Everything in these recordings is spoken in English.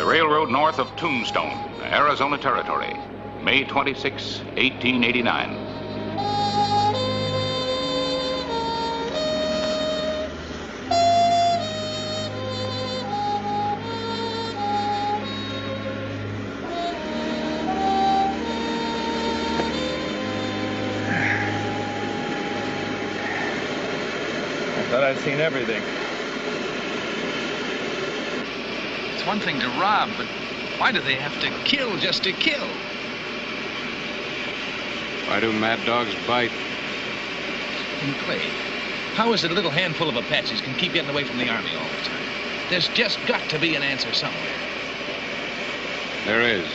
the railroad north of Tombstone, Arizona Territory, May 26, 1889. I thought I'd seen everything. It's one thing to rob, but why do they have to kill just to kill? Why do mad dogs bite? And Clay, how is it a little handful of Apaches can keep getting away from the Army all the time? There's just got to be an answer somewhere. There is.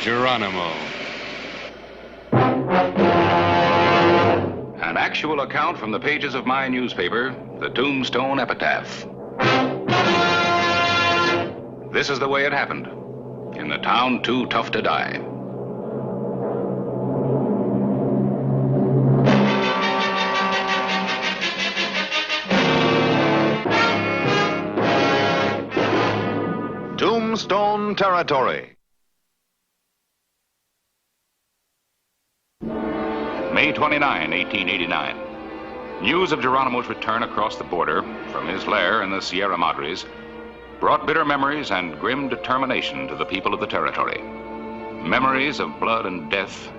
Geronimo. An actual account from the pages of my newspaper, the Tombstone Epitaph. This is the way it happened, in the town too tough to die. Tombstone Territory. May 29, 1889. News of Geronimo's return across the border from his lair in the Sierra Madres brought bitter memories and grim determination to the people of the territory. Memories of blood and death,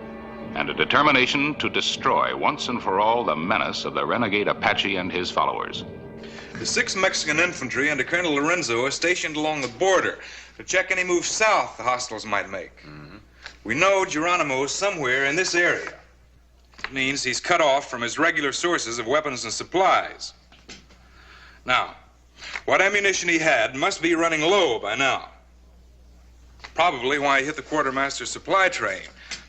and a determination to destroy once and for all the menace of the renegade Apache and his followers. The 6th Mexican Infantry under Colonel Lorenzo are stationed along the border to check any moves south the hostiles might make. We know Geronimo is somewhere in this area. It means he's cut off from his regular sources of weapons and supplies. Now, what ammunition he had must be running low by now. Probably why he hit the quartermaster's supply train.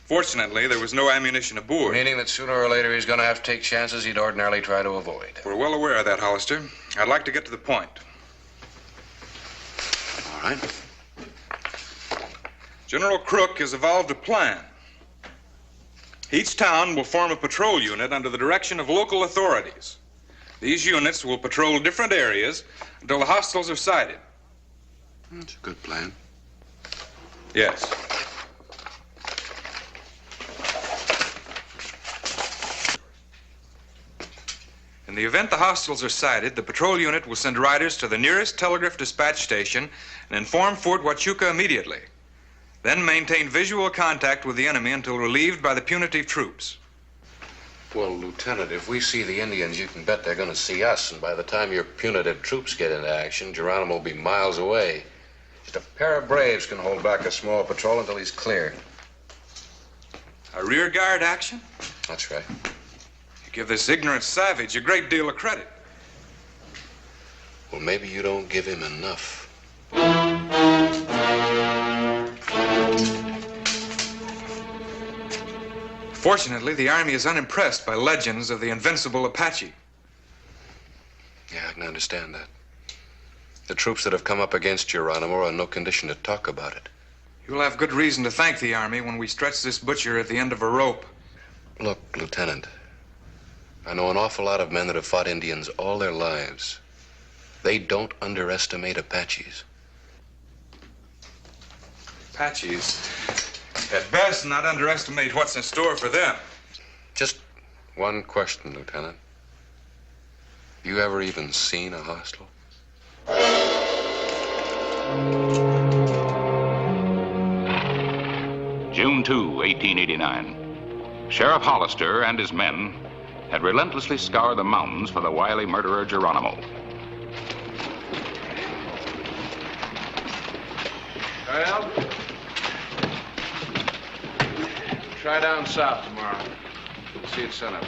Fortunately, there was no ammunition aboard. Meaning that sooner or later he's going to have to take chances he'd ordinarily try to avoid. We're well aware of that, Hollister. I'd like to get to the point. All right. General Crook has evolved a plan. Each town will form a patrol unit under the direction of local authorities. These units will patrol different areas until the hostiles are sighted. That's a good plan. Yes. In the event the hostiles are sighted, the patrol unit will send riders to the nearest telegraph dispatch station and inform Fort Huachuca immediately. Then maintain visual contact with the enemy until relieved by the punitive troops. Well, Lieutenant, if we see the Indians, you can bet they're going to see us. And by the time your punitive troops get into action, Geronimo will be miles away. Just a pair of braves can hold back a small patrol until he's clear. A rear guard action? That's right. You give this ignorant savage a great deal of credit. Well, maybe you don't give him enough. Fortunately, the Army is unimpressed by legends of the invincible Apache. Yeah, I can understand that. The troops that have come up against Geronimo are in no condition to talk about it. You'll have good reason to thank the Army when we stretch this butcher at the end of a rope. Look, Lieutenant, I know an awful lot of men that have fought Indians all their lives. They don't underestimate Apaches. Apaches? At best, not underestimate what's in store for them. Just one question, Lieutenant. You ever even seen a hostile? June 2, 1889. Sheriff Hollister and his men had relentlessly scoured the mountains for the wily murderer Geronimo. Well, try down south tomorrow. See it sun up.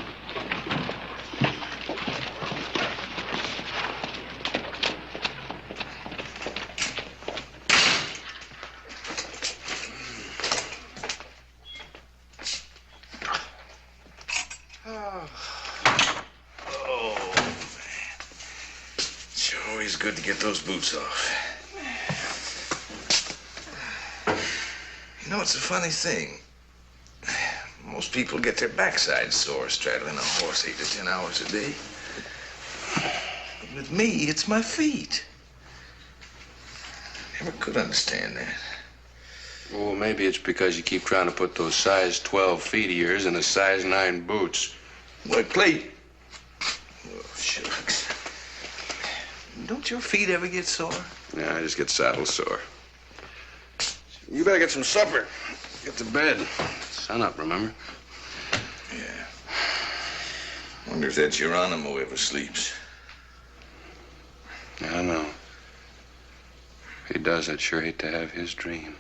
Always good to get those boots off. You know, it's a funny thing. Most people get their backside sore straddling a horse 8 to 10 hours a day. But with me, it's my feet. Never could understand that. Well, maybe it's because you keep trying to put those size 12 feet of yours in a size 9 boots. What, Clay? Oh, shucks. Don't your feet ever get sore? Yeah, I just get saddle sore. You better get some supper. Get to bed. Sun up, remember? Yeah. Wonder if that Geronimo ever sleeps. Yeah, I know. If he does, I'd sure hate to have his dreams.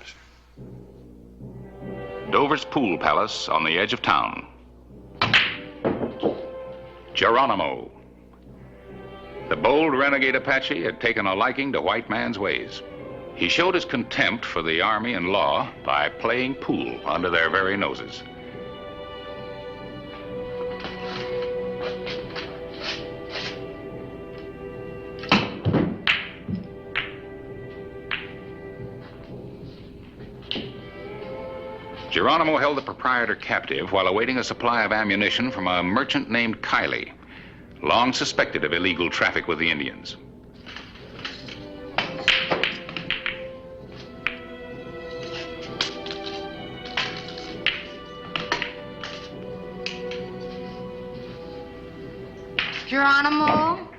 Dover's pool palace on the edge of town. Geronimo. The bold renegade Apache had taken a liking to white man's ways. He showed his contempt for the army and law by playing pool under their very noses. Geronimo held the proprietor captive while awaiting a supply of ammunition from a merchant named Kiley, long suspected of illegal traffic with the Indians. Geronimo?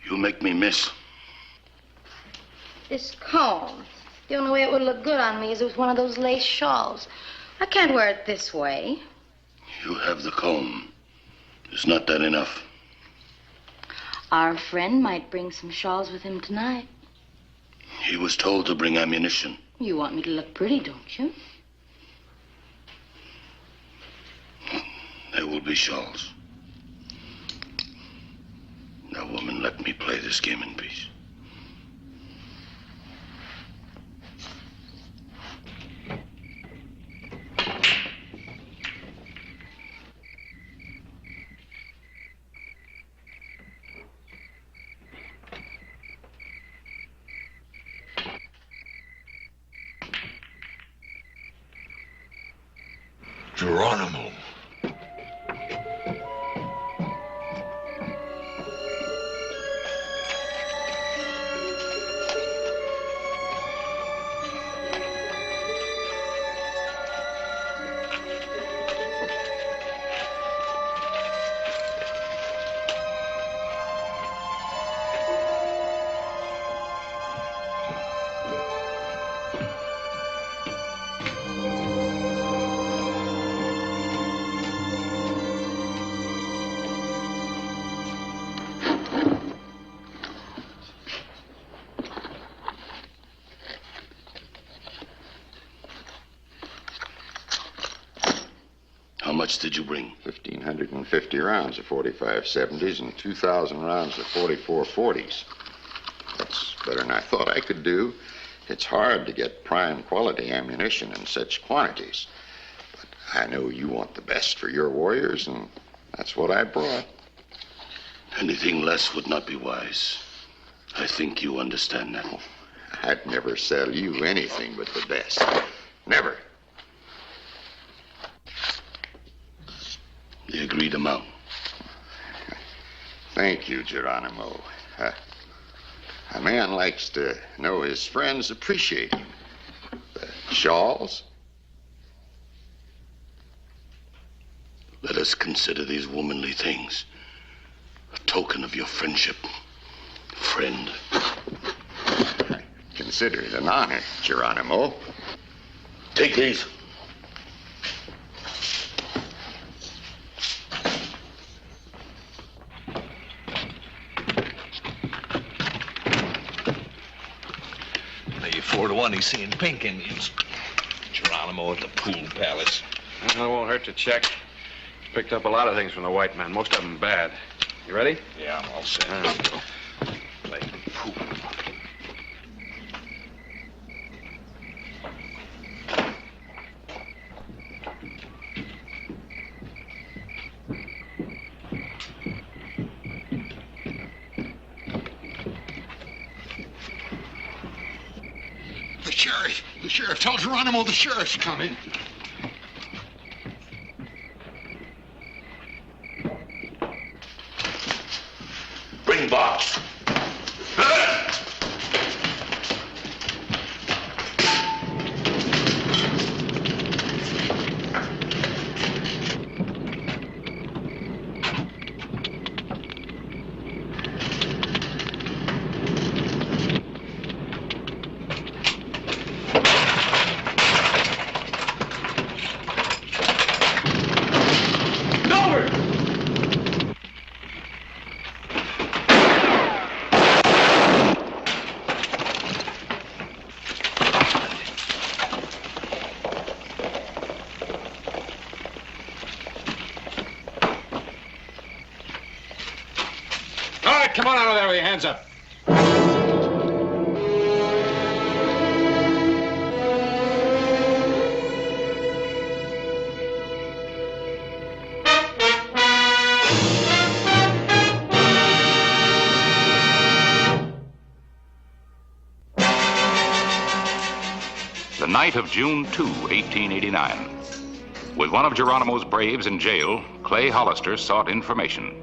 You make me miss. This comb. The only way it would look good on me is with one of those lace shawls. I can't wear it this way. You have the comb. Is not that enough? Our friend might bring some shawls with him tonight. He was told to bring ammunition. You want me to look pretty, don't you? There will be shawls. Now, woman, let me play this game in peace. Geronimo. How much did you bring? 1,550 rounds of 45-70s and 2,000 rounds of 44-40s. That's better than I thought I could do. It's hard to get prime quality ammunition in such quantities. But I know you want the best for your warriors, and that's what I brought. Anything less would not be wise. I think you understand that. I'd never sell you anything but the best. Never. The agreed amount. Thank you, Geronimo. A man likes to know his friends appreciate him. The shawls? Let us consider these womanly things a token of your friendship, friend. I consider it an honor, Geronimo. Take these. Now, you're 4-1. He's seeing pink Indians. Geronimo at the pool palace. Well, it won't hurt to check. Picked up a lot of things from the white man, most of them bad. You ready? Yeah, I'm all set. Let's go. Play pool. The sheriff. Tell Geronimo the sheriff's coming. box. Come on out of there with your hands up. The night of June 2, 1889. With one of Geronimo's braves in jail, Clay Hollister sought information.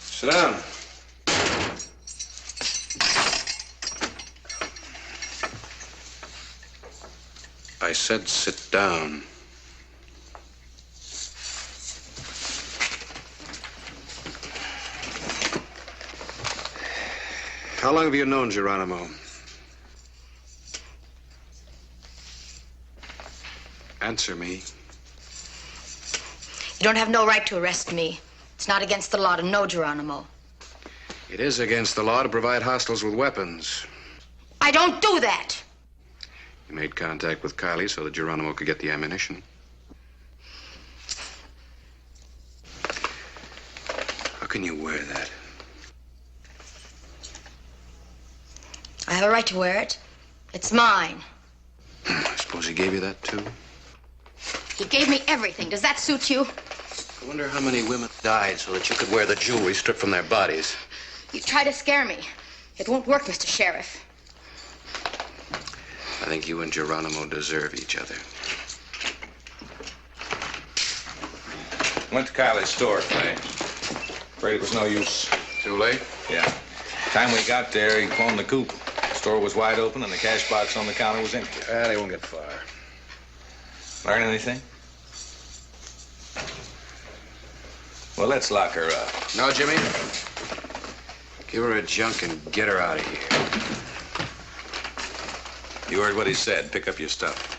Sit down. I said sit down. How long have you known Geronimo? Answer me. You don't have no right to arrest me. It's not against the law to know Geronimo. It is against the law to provide hostiles with weapons. I don't do that. You made contact with Kylie so that Geronimo could get the ammunition. How can you wear that? I have a right to wear it. It's mine. I suppose he gave you that, too? He gave me everything. Does that suit you? I wonder how many women died so that you could wear the jewelry stripped from their bodies. You try to scare me. It won't work, Mr. Sheriff. I think you and Geronimo deserve each other. Went to Kylie's store, Clay. Afraid it was no use. Too late? Yeah. Time we got there, he cloned the coop. The store was wide open and the cash box on the counter was empty. They won't get far. Learn anything? Well, let's lock her up. No, Jimmy. Give her a junk and get her out of here. You heard what he said. Pick up your stuff.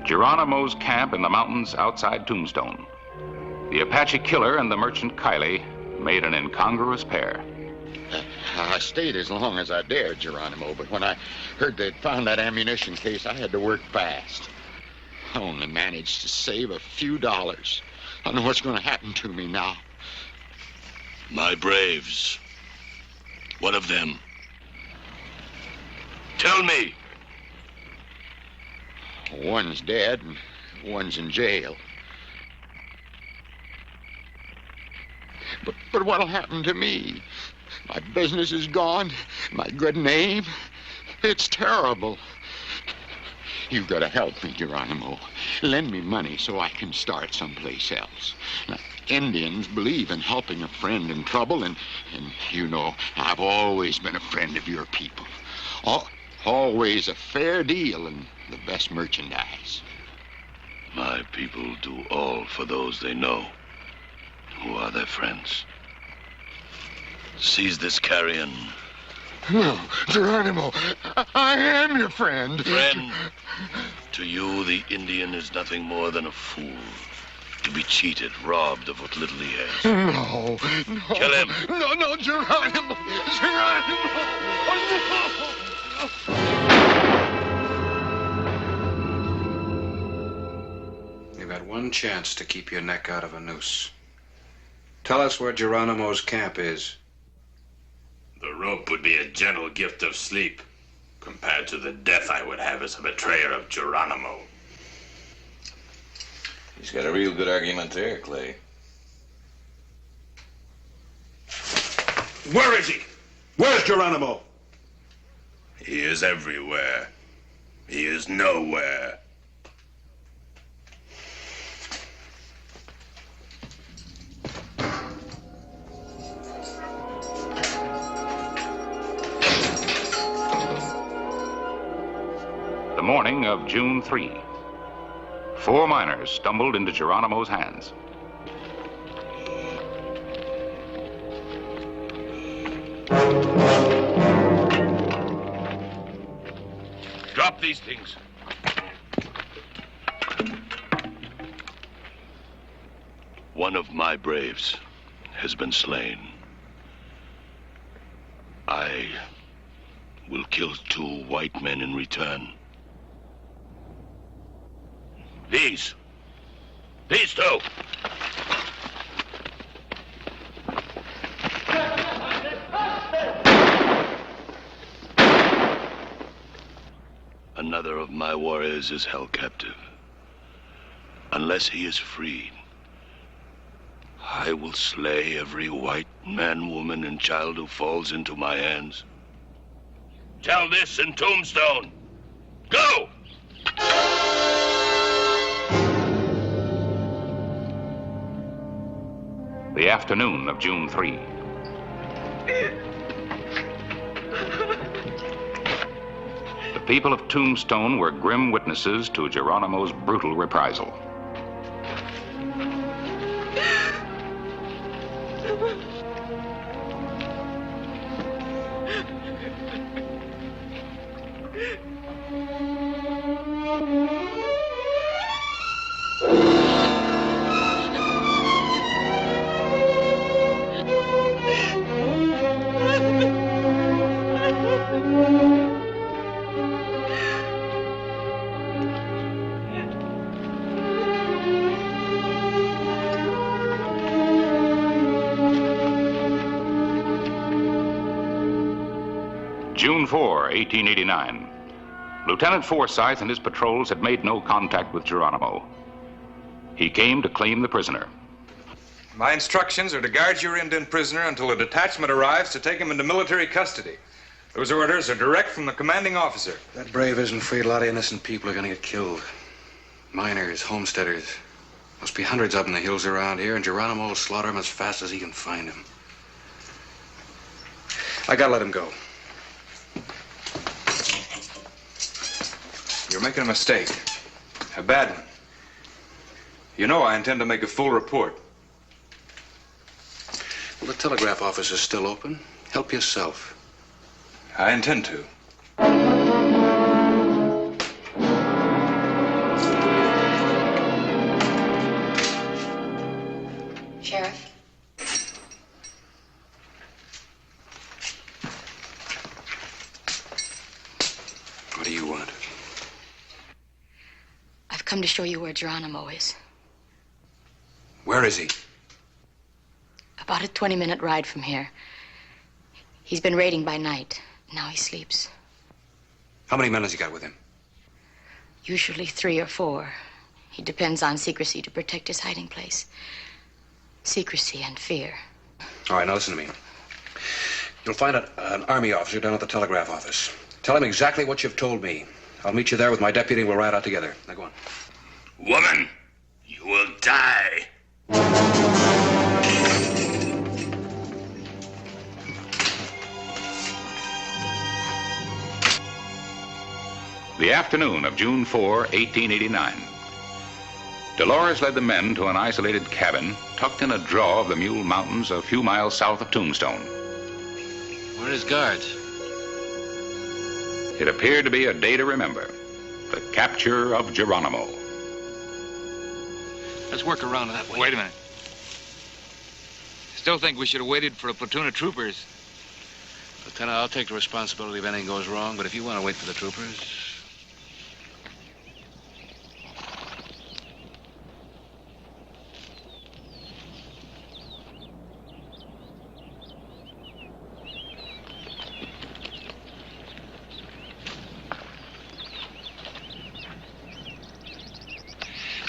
Geronimo's camp in the mountains outside Tombstone. The Apache killer and the merchant Kylie made an incongruous pair. I stayed as long as I dared, Geronimo, but when I heard they'd found that ammunition case, I had to work fast. I only managed to save a few dollars. I don't know what's going to happen to me now. My braves. What of them? Tell me. One's dead and one's in jail. But what'll happen to me? My business is gone. My good name. It's terrible. You've got to help me, Geronimo. Lend me money so I can start someplace else. Now, Indians believe in helping a friend in trouble, and you know, I've always been a friend of your people. Always a fair deal and the best merchandise. My people do all for those they know, who are their friends. Seize this carrion. No, Geronimo, I am your friend. Friend, to you, the Indian is nothing more than a fool. To be cheated, robbed of what little he has. No. Kill him. No, Geronimo. Geronimo. Oh, no. You've got one chance to keep your neck out of a noose. Tell us where Geronimo's camp is. The rope would be a gentle gift of sleep compared to the death I would have as a betrayer of Geronimo. He's got a real good argument there, Clay. Where is he? Where's Geronimo? He is everywhere. He is nowhere. The morning of June 3, 4 miners stumbled into Geronimo's hands. Drop these things. One of my braves has been slain. I will kill 2 white men in return. These 2. Another of my warriors is held captive. Unless he is freed, I will slay every white man, woman, and child who falls into my hands. Tell this in Tombstone. Go! The afternoon of June 3. The people of Tombstone were grim witnesses to Geronimo's brutal reprisal. June 4, 1889. Lieutenant Forsyth and his patrols had made no contact with Geronimo. He came to claim the prisoner. My instructions are to guard your Indian prisoner until a detachment arrives to take him into military custody. Those orders are direct from the commanding officer. That brave isn't free. A lot of innocent people are going to get killed. Miners, homesteaders. Must be hundreds of them in the hills around here, and Geronimo will slaughter them as fast as he can find them. I gotta let him go. You're making a mistake. A bad one. You know I intend to make a full report. Well, the telegraph office is still open. Help yourself. I intend to. Sheriff? What do you want? I've come to show you where Geronimo is. Where is he? About a 20-minute ride from here. He's been raiding by night. Now he sleeps. How many men has he got with him? Usually 3 or 4. He depends on secrecy to protect his hiding place. Secrecy and fear. All right, now listen to me. You'll find an army officer down at the telegraph office. Tell him exactly what you've told me. I'll meet you there with my deputy and we'll ride out together. Now go on. Woman, you will die. The afternoon of June 4, 1889. Dolores led the men to an isolated cabin tucked in a draw of the Mule Mountains a few miles south of Tombstone. Where are his guards? It appeared to be a day to remember. The capture of Geronimo. Let's work around that way. Wait a minute. Still think we should have waited for a platoon of troopers. Lieutenant, I'll take the responsibility if anything goes wrong, but if you want to wait for the troopers...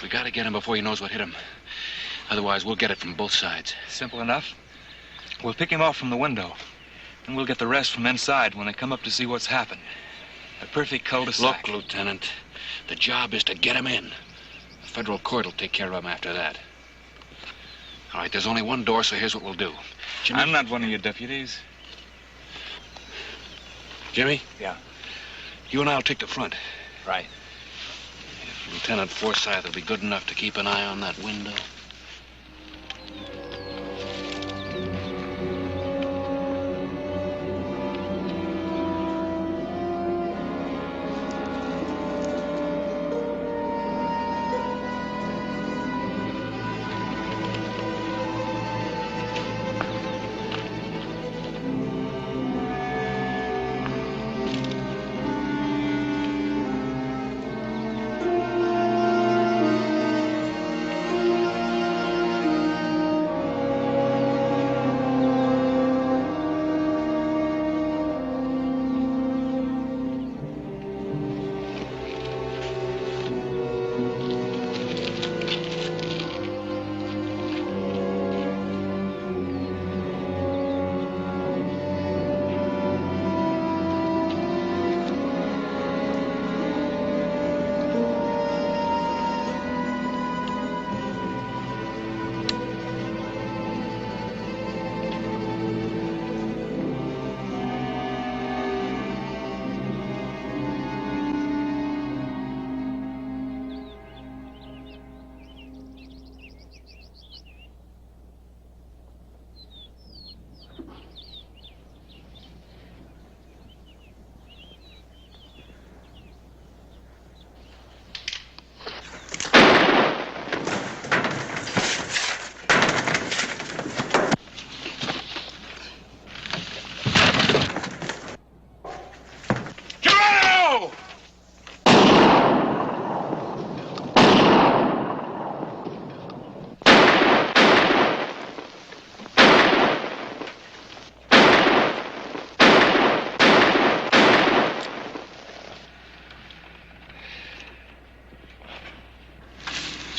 We gotta get him before he knows what hit him. Otherwise, we'll get it from both sides. Simple enough. We'll pick him off from the window, and we'll get the rest from inside when they come up to see what's happened. A perfect cul-de-sac. Look, Lieutenant, the job is to get him in. The federal court will take care of him after that. All right, there's only one door, so here's what we'll do. Jimmy? I'm not one of your deputies. Jimmy? Yeah. You and I'll take the front. Right. If Lieutenant Forsyth will be good enough to keep an eye on that window.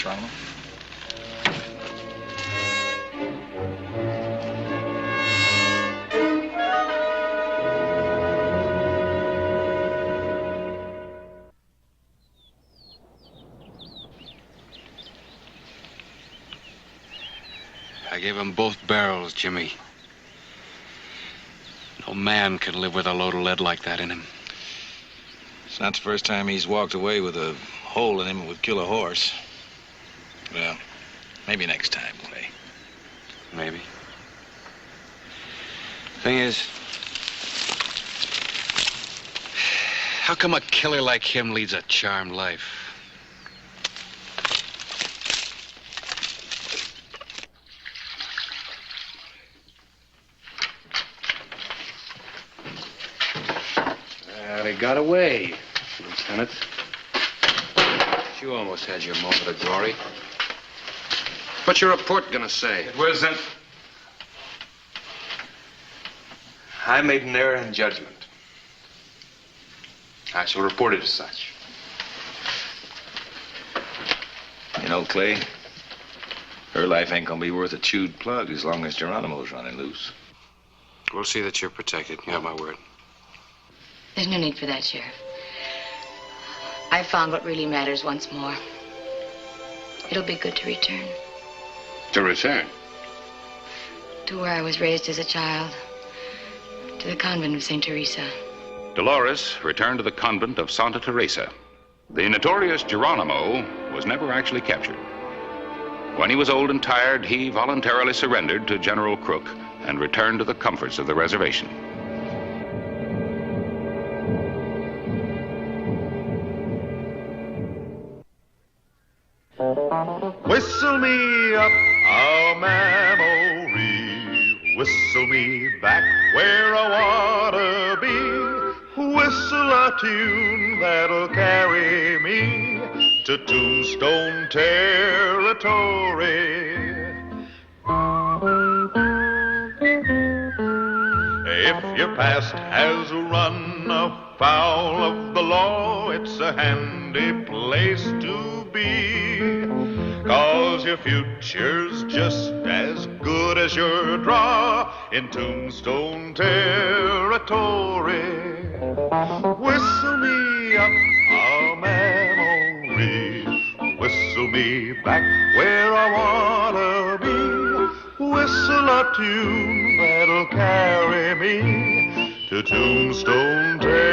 Geronimo? I gave him both barrels, Jimmy. No man can live with a load of lead like that in him. It's not the first time he's walked away with a hole in him that would kill a horse. Well, maybe next time, Clay. Maybe. Thing is, how come a killer like him leads a charmed life? He got away, Lieutenant. You almost had your moment of glory. What's your report gonna say? It wasn't. I made an error in judgment. I shall report it as such. You know, Clay, her life ain't gonna be worth a chewed plug as long as Geronimo's running loose. We'll see that you're protected. You have my word. There's no need for that, Sheriff. I found what really matters once more. It'll be good to return. To return? To where I was raised as a child. To the convent of St. Teresa. Dolores returned to the convent of Santa Teresa. The notorious Geronimo was never actually captured. When he was old and tired, he voluntarily surrendered to General Crook and returned to the comforts of the reservation. Whistle me up a memory, whistle me back where I wanna be, whistle a tune that'll carry me to Tombstone territory. If your past has run afoul of the law, it's a handy place to be. 'Cause your future's just as good as your draw in Tombstone territory. Whistle me up a memory, whistle me back where I wanna be. Whistle a tune that'll carry me to Tombstone territory.